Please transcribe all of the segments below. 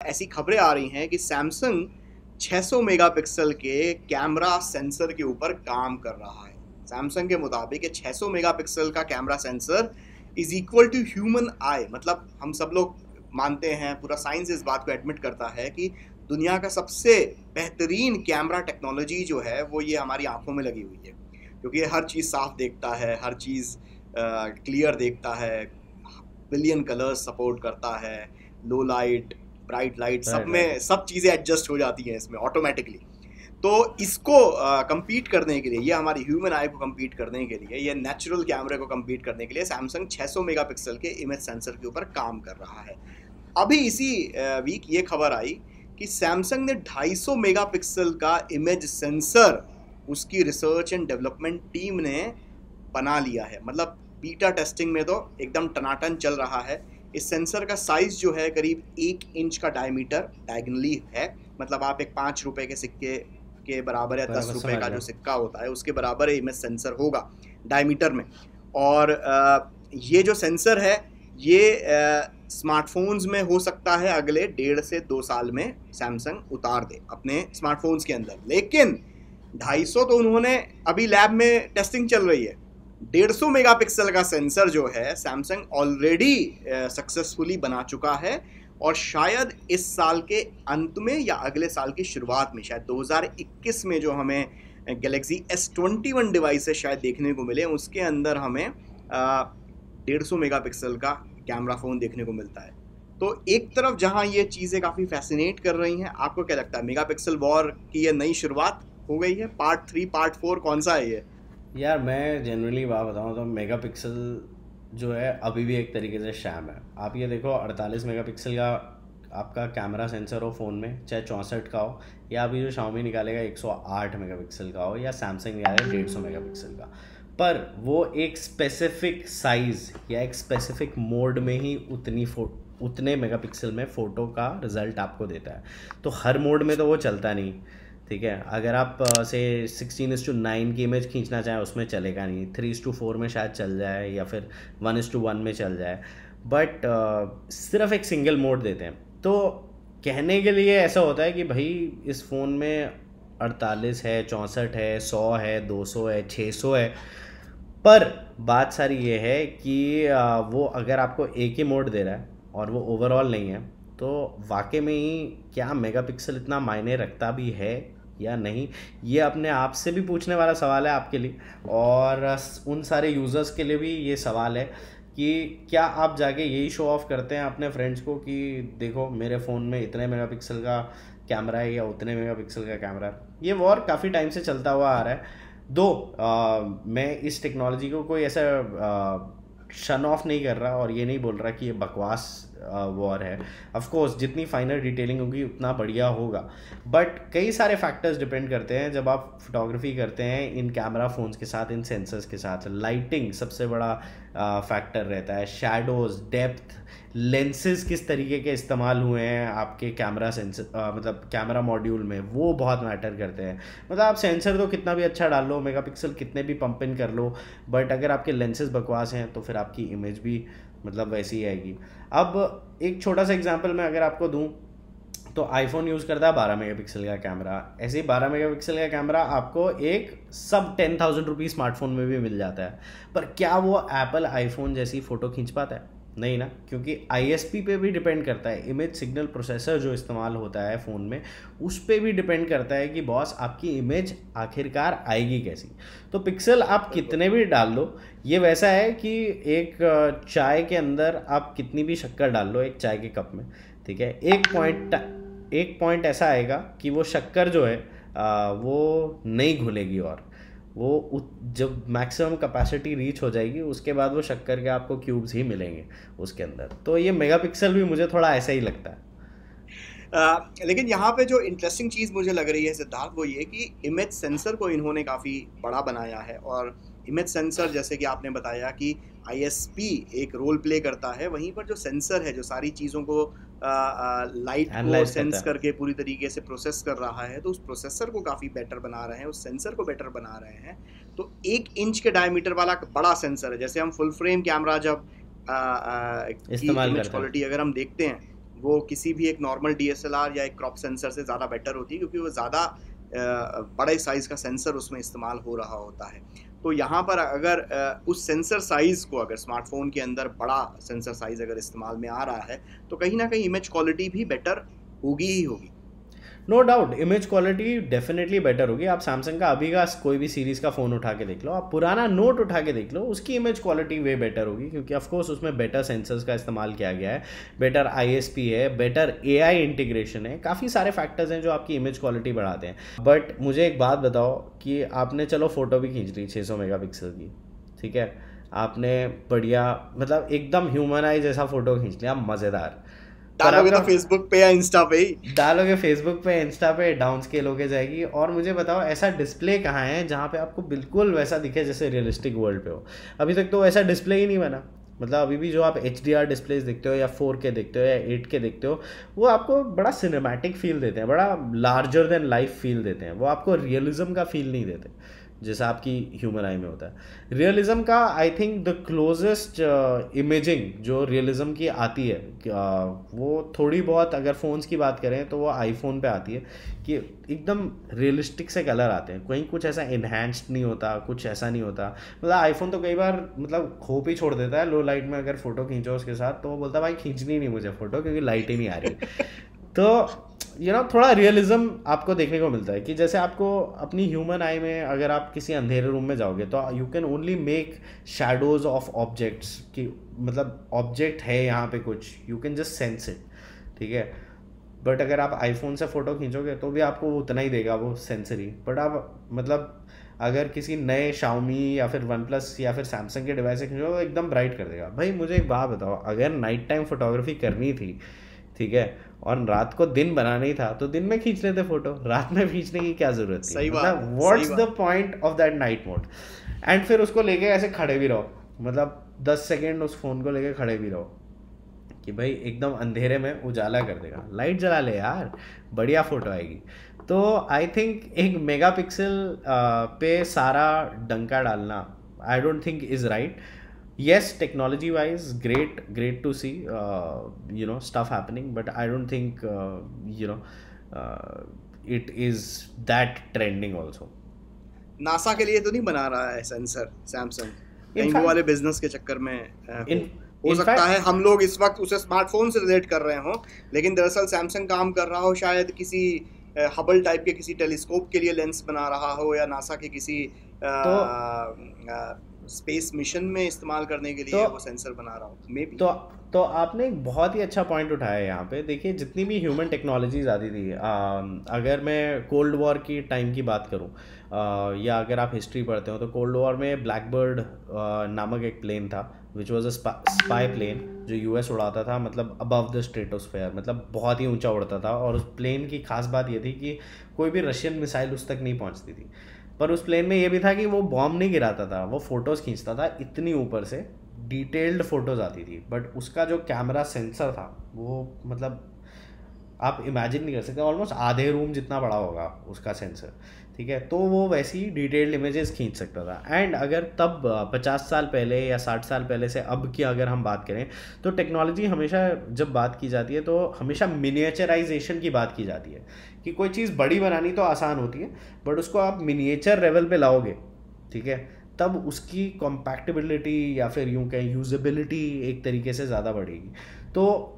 ऐसी खबरें आ रही हैं कि सैमसंग 600 मेगापिक्सल के कैमरा सेंसर के ऊपर काम कर रहा है। सैमसंग के मुताबिक 600 मेगापिक्सल का camera sensor is equal to human eye, मतलब हम सब लोग मानते हैं, पूरा साइंस इस बात को एडमिट करता है कि दुनिया का सबसे बेहतरीन कैमरा टेक्नोलॉजी जो है वो ये हमारी आंखों में लगी हुई है, क्योंकि हर चीज़ साफ देखता है, हर चीज़ क्लियर देखता है, बिलियन कलर्स सपोर्ट करता है, लो लाइट, ब्राइट लाइट, सब चीज़ें एडजस्ट हो जाती हैं इसमें ऑटोमेटिकली। तो इसको compete करने के लिए, ये हमारी ह्यूमन आई को compete करने के लिए, ये नेचुरल कैमरे को compete करने के लिए सैमसंग 600 मेगापिक्सल के इमेज सेंसर के ऊपर काम कर रहा है। अभी इसी वीक ये खबर आई कि सैमसंग ने 250 मेगापिक्सल का इमेज सेंसर उसकी रिसर्च एंड डेवलपमेंट टीम ने बना लिया है। मतलब बीटा टेस्टिंग में तो एकदम टनाटन चल रहा है। इस सेंसर का साइज़ जो है करीब 1 इंच का डायमीटर डायगनली है, मतलब आप एक 5 रुपए के सिक्के के बराबर या 10 रुपए का जो सिक्का होता है उसके बराबर इमेज सेंसर होगा डायमीटर में। और ये जो सेंसर है ये स्मार्टफोन्स में हो सकता है अगले 1.5 से 2 साल में सैमसंग उतार दे अपने स्मार्टफोन्स के अंदर, लेकिन 250 तो उन्होंने अभी लैब में टेस्टिंग चल रही है। 150 मेगापिक्सल का सेंसर जो है सैमसंग ऑलरेडी सक्सेसफुली बना चुका है और शायद इस साल के अंत में या अगले साल की शुरुआत में, शायद 2021 में जो हमें गैलेक्सी S21 डिवाइसेस शायद देखने को मिले, उसके अंदर हमें 150 मेगापिक्सल का कैमरा फ़ोन देखने को मिलता है। तो एक तरफ जहां ये चीज़ें काफ़ी फैसिनेट कर रही हैं, आपको क्या लगता है मेगापिक्सल वॉर की ये नई शुरुआत हो गई है? पार्ट 3 पार्ट 4 कौन सा है ये? यार मैं जनरली बात बताऊँ तो मेगापिक्सल जो है अभी भी एक तरीके से शैम है। आप ये देखो 48 मेगापिक्सल का आपका कैमरा सेंसर हो फ़ोन में, चाहे 64 का हो, या अभी जो Xiaomi निकालेगा 108 मेगापिक्सल का हो, या सैमसंग निकालेगा 150 मेगापिक्सल का, पर वो एक स्पेसिफिक साइज़ या एक स्पेसिफिक मोड में ही उतने मेगापिक्सल में फ़ोटो का रिज़ल्ट आपको देता है। तो हर मोड में तो वो चलता नहीं, ठीक है। अगर आप से 16:9 की इमेज खींचना चाहें उसमें चलेगा नहीं, 3:4 में शायद चल जाए या फिर 1:1 में चल जाए, बट सिर्फ एक सिंगल मोड देते हैं। तो कहने के लिए ऐसा होता है कि भाई इस फ़ोन में 48 है, 64 है, 100 है, 200 है, 600 है, पर बात सारी ये है कि वो अगर आपको एक ही मोड दे रहा है और वो ओवरऑल नहीं है, तो वाकई में ही क्या मेगापिक्सल इतना मायने रखता भी है या नहीं, ये अपने आप से भी पूछने वाला सवाल है आपके लिए, और उन सारे यूज़र्स के लिए भी ये सवाल है कि क्या आप जाके यही शो ऑफ करते हैं अपने फ्रेंड्स को कि देखो मेरे फ़ोन में इतने मेगापिक्सल का कैमरा है या उतने मेगापिक्सल का कैमरा है। ये वॉर काफ़ी टाइम से चलता हुआ आ रहा है। मैं इस टेक्नोलॉजी को कोई ऐसा शन ऑफ नहीं कर रहा और ये नहीं बोल रहा कि ये बकवास वॉर है। ऑफ कोर्स जितनी फाइनल डिटेलिंग होगी उतना बढ़िया होगा, बट कई सारे फैक्टर्स डिपेंड करते हैं जब आप फोटोग्राफी करते हैं इन कैमरा फ़ोन्स के साथ, इन सेंसर्स के साथ। लाइटिंग सबसे बड़ा फैक्टर रहता है, शैडोज़, डेप्थ, लेंसेज किस तरीके के इस्तेमाल हुए हैं आपके कैमरा सेंसर मतलब कैमरा मॉड्यूल में, वो बहुत मैटर करते हैं। मतलब आप सेंसर तो कितना भी अच्छा डाल लो, मेगापिक्सल कितने भी पंप इन कर लो, बट अगर आपके लेंसेज बकवास हैं तो फिर आपकी इमेज भी मतलब वैसी ही आएगी। अब एक छोटा सा एग्जांपल मैं अगर आपको दूं तो आईफोन यूज़ करता है 12 मेगापिक्सल का कैमरा। ऐसे ही 12 मेगापिक्सल का कैमरा आपको एक सब 10,000 रुपीज़ स्मार्टफोन में भी मिल जाता है, पर क्या वो एप्पल आईफोन जैसी फ़ोटो खींच पाता है? नहीं ना, क्योंकि ISP पे भी डिपेंड करता है, इमेज सिग्नल प्रोसेसर जो इस्तेमाल होता है फ़ोन में उस पे भी डिपेंड करता है कि बॉस आपकी इमेज आखिरकार आएगी कैसी। तो पिक्सल आप कितने भी डाल लो, ये वैसा है कि एक चाय के अंदर आप कितनी भी शक्कर डाल लो एक चाय के कप में, ठीक है, एक पॉइंट ऐसा आएगा कि वो शक्कर जो है वो नहीं घुलेगी, और वो जब मैक्सिमम कैपेसिटी रीच हो जाएगी उसके बाद वो शक्कर के आपको क्यूब्स ही मिलेंगे उसके अंदर। तो ये मेगापिक्सल भी मुझे थोड़ा ऐसा ही लगता है। लेकिन यहाँ पे जो इंटरेस्टिंग चीज़ मुझे लग रही है सिद्धार्थ, वो ये कि इमेज सेंसर को इन्होंने काफ़ी बड़ा बनाया है, और इमेज सेंसर जैसे कि आपने बताया कि ISP एक रोल प्ले करता है, वहीं पर जो सेंसर है जो सारी चीज़ों को लाइट को एनालाइज करता सेंस है। करके पूरी तरीके से प्रोसेस कर रहा है, तो उस प्रोसेसर को काफ़ी बेटर बना रहे हैं, उस सेंसर को बेटर बना रहे हैं। तो 1 इंच के डायमीटर वाला बड़ा सेंसर है। जैसे हम फुल फ्रेम कैमरा जब की इस्तेमाल इमेज करते हैं। क्वालिटी अगर हम देखते हैं, वो किसी भी एक नॉर्मल DSLR या एक क्रॉप सेंसर से ज़्यादा बेटर होती है, क्योंकि वो ज़्यादा बड़े साइज़ का सेंसर उसमें इस्तेमाल हो रहा होता है। तो यहाँ पर अगर उस सेंसर साइज़ को अगर स्मार्टफोन के अंदर बड़ा सेंसर साइज़ अगर इस्तेमाल में आ रहा है, तो कहीं ना कहीं इमेज क्वालिटी भी बेटर होगी ही होगी। No doubt image quality definitely better होगी। आप सैमसंग का अभी का कोई भी सीरीज़ का फ़ोन उठा के देख लो, आप पुराना नोट उठा के देख लो, उसकी इमेज क्वालिटी वे बेटर होगी, क्योंकि ऑफ कोर्स उसमें बेटर सेंसर्स का इस्तेमाल किया गया है, बेटर ISP है, बेटर AI इंटीग्रेशन है, काफ़ी सारे फैक्टर्स हैं जो आपकी इमेज क्वालिटी बढ़ाते हैं। बट मुझे एक बात बताओ कि आपने चलो फ़ोटो भी खींच ली 600 मेगापिक्सल की, ठीक है, आपने बढ़िया मतलब एकदम ह्यूमनाइज जैसा फ़ोटो खींच लिया मज़ेदार, पर डालोगे तो आपका फेसबुक पे या इंस्टा पे ही। डालोगे फेसबुक पे, इंस्टा पे, डाउन स्केल होके जाएगी। और मुझे बताओ ऐसा डिस्प्ले कहाँ है जहाँ पे आपको बिल्कुल वैसा दिखे जैसे रियलिस्टिक वर्ल्ड पे हो। अभी तक तो ऐसा डिस्प्ले ही नहीं बना। मतलब अभी भी जो आप HDR डिस्प्लेस देखते हो या 4K देखते हो या 8K देखते हो, वो आपको बड़ा सिनेमैटिक फील देते हैं, बड़ा लार्जर देन लाइफ फील देते हैं, वो आपको रियलिज्म का फील नहीं देते जैसा आपकी ह्यूमन आई में होता है। रियलिज्म का I think the closest imaging जो रियलिज्म की आती है वो थोड़ी बहुत अगर फ़ोन्स की बात करें तो वो आईफोन पे आती है कि एकदम रियलिस्टिक से कलर आते हैं, कहीं कुछ ऐसा इन्हांस्ड नहीं होता, कुछ ऐसा नहीं होता। मतलब आईफोन तो कई बार मतलब खोप ही छोड़ देता है लो लाइट में, अगर फ़ोटो खींचो उसके साथ तो वो बोलता है भाई खींचनी नहीं मुझे फ़ोटो क्योंकि लाइट ही नहीं आ रही। तो थोड़ा रियलिज्म आपको देखने को मिलता है कि जैसे आपको अपनी ह्यूमन आई में अगर आप किसी अंधेरे रूम में जाओगे तो you can only make shadows of objects कि मतलब ऑब्जेक्ट है यहाँ पे कुछ, you can just sense it, ठीक है। बट अगर आप आईफोन से फ़ोटो खींचोगे तो भी आपको उतना ही देगा वो सेंसरी। बट आप मतलब अगर किसी नए Xiaomi या फिर OnePlus या फिर सैमसंग के डिवाइस से खींचोगे तो एकदम ब्राइट कर देगा। भाई मुझे एक बात बताओ, अगर नाइट टाइम फोटोग्राफी करनी थी, ठीक है, और रात को दिन बनाना ही था तो दिन में खींच लेते फोटो, रात में खींचने की क्या जरूरत थी। सही बात, मतलब सही व्हाट्स द बात। Point of that night mode. And फिर उसको लेके ऐसे खड़े भी रहो, मतलब 10 सेकेंड उस फोन को लेके खड़े भी रहो कि भाई एकदम अंधेरे में उजाला कर देगा, लाइट जला ले यार, बढ़िया फोटो आएगी। तो आई थिंक एक मेगापिक्सल पे सारा डंका डालना I don't think is right. Yes, technology wise great to see stuff happening, but I don't think it is that trending also. NASA के लिए तो नहीं बना रहा है सेंसर सैमसंग, कहीं वो fact- वाले बिजनेस के चक्कर में in हो in सकता fact है हम लोग इस वक्त उसे स्मार्टफोन से रिलेट कर रहे हों, लेकिन दरअसल सैमसंग काम कर रहा हो शायद किसी हबल टाइप के किसी टेलीस्कोप के लिए लेंस बना रहा हो, या नासा के किसी तो स्पेस मिशन में इस्तेमाल करने के लिए तो वो सेंसर बना रहा हो मे बी। तो आपने एक बहुत ही अच्छा पॉइंट उठाया है यहाँ पे। देखिए जितनी भी ह्यूमन टेक्नोलॉजीज आती थी, अगर मैं कोल्ड वॉर की टाइम की बात करूँ या अगर आप हिस्ट्री पढ़ते हो तो कोल्ड वॉर में ब्लैकबर्ड नामक एक प्लेन था which was a spy plane जो US उड़ाता था, मतलब अबव द स्ट्रेटोस्फेयर, मतलब बहुत ही ऊंचा उड़ता था। और उस प्लेन की खास बात ये थी कि कोई भी रशियन मिसाइल उस तक नहीं पहुंचती थी। पर उस प्लेन में ये भी था कि वो बॉम्ब नहीं गिराता था, वो फोटोज़ खींचता था, इतनी ऊपर से डिटेल्ड फोटोज़ आती थी। बट उसका जो कैमरा सेंसर था वो मतलब आप इमेजिन नहीं कर सकते, ऑलमोस्ट आधे रूम जितना बड़ा होगा उसका सेंसर, ठीक है। तो वो वैसी डिटेल्ड इमेजेस खींच सकता था। एंड अगर तब 50 साल पहले या 60 साल पहले से अब की अगर हम बात करें तो टेक्नोलॉजी हमेशा जब बात की जाती है तो हमेशा मिनिएचराइजेशन की बात की जाती है कि कोई चीज़ बड़ी बनानी तो आसान होती है, बट उसको आप मिनिएचर लेवल पे लाओगे, ठीक है, तब उसकी कॉम्पैक्टिबिलिटी या फिर यूँ कहें यूजेबिलिटी एक तरीके से ज़्यादा बढ़ेगी। तो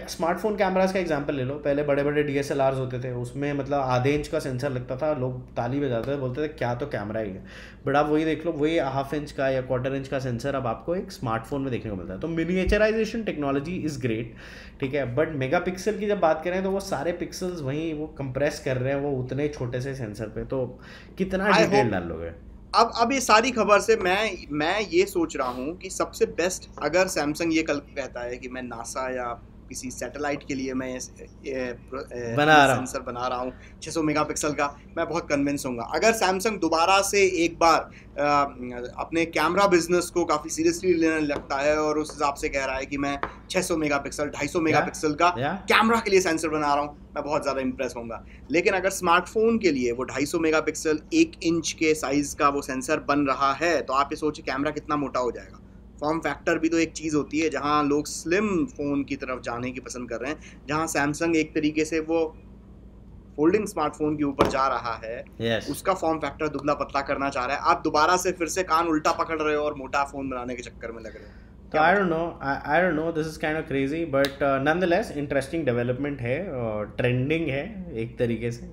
स्मार्टफोन कैमरास का एग्जांपल ले लो, पहले बड़े बड़े DSLRs होते थे, उसमें मतलब आधे इंच का सेंसर लगता था, लोग ताली बजाते थे, बोलते थे क्या तो कैमरा ही है। बट आप वही देख लो, वही हाफ इंच का या क्वार्टर इंच का सेंसर अब आपको एक स्मार्टफोन में देखने को मिलता है। तो मिनिएचराइजेशन टेक्नोलॉजी इज़ ग्रेट, ठीक है, बट मेगापिक्सल की जब बात करें तो वो सारे पिक्सल्स वहीं वो कंप्रेस कर रहे हैं वो उतने छोटे से सेंसर पे, तो कितना डिटेल डाल लोगे। अब ये सारी खबर से मैं ये सोच रहा हूँ कि सबसे बेस्ट अगर सैमसंग ये कल कहता है कि मैं नासा या किसी सैटेलाइट के लिए मैं सेंसर बना रहा हूँ 600 मेगापिक्सल का, मैं बहुत कन्विंस होऊंगा। अगर सैमसंग दोबारा से एक बार अपने कैमरा बिजनेस को काफ़ी सीरियसली लेने लगता है और उस हिसाब से कह रहा है कि मैं 600 मेगापिक्सल 250 मेगापिक्सल का कैमरा के लिए सेंसर बना रहा हूँ, मैं बहुत ज़्यादा इंप्रेस होऊंगा। लेकिन अगर स्मार्टफोन के लिए वो 250 मेगापिक्सल 1 इंच के साइज़ का वो सेंसर बन रहा है, तो आप ये सोचिए कैमरा कितना मोटा हो जाएगा। फॉर्म फैक्टर भी तो एक चीज़ होती है, जहाँ लोग स्लिम फ़ोन की तरफ जाने की पसंद कर रहे हैं, जहाँ सैमसंग एक तरीके से वो फोल्डिंग स्मार्टफोन के ऊपर जा रहा है, उसका फॉर्म फैक्टर दुबला पतला करना चाह रहा है। आप दोबारा से फिर से कान उल्टा पकड़ रहे हो और मोटा फ़ोन बनाने के चक्कर में लग रहे हो। तो I don't know, this is kind of crazy, but nonetheless interesting development है और trending है एक तरीके से।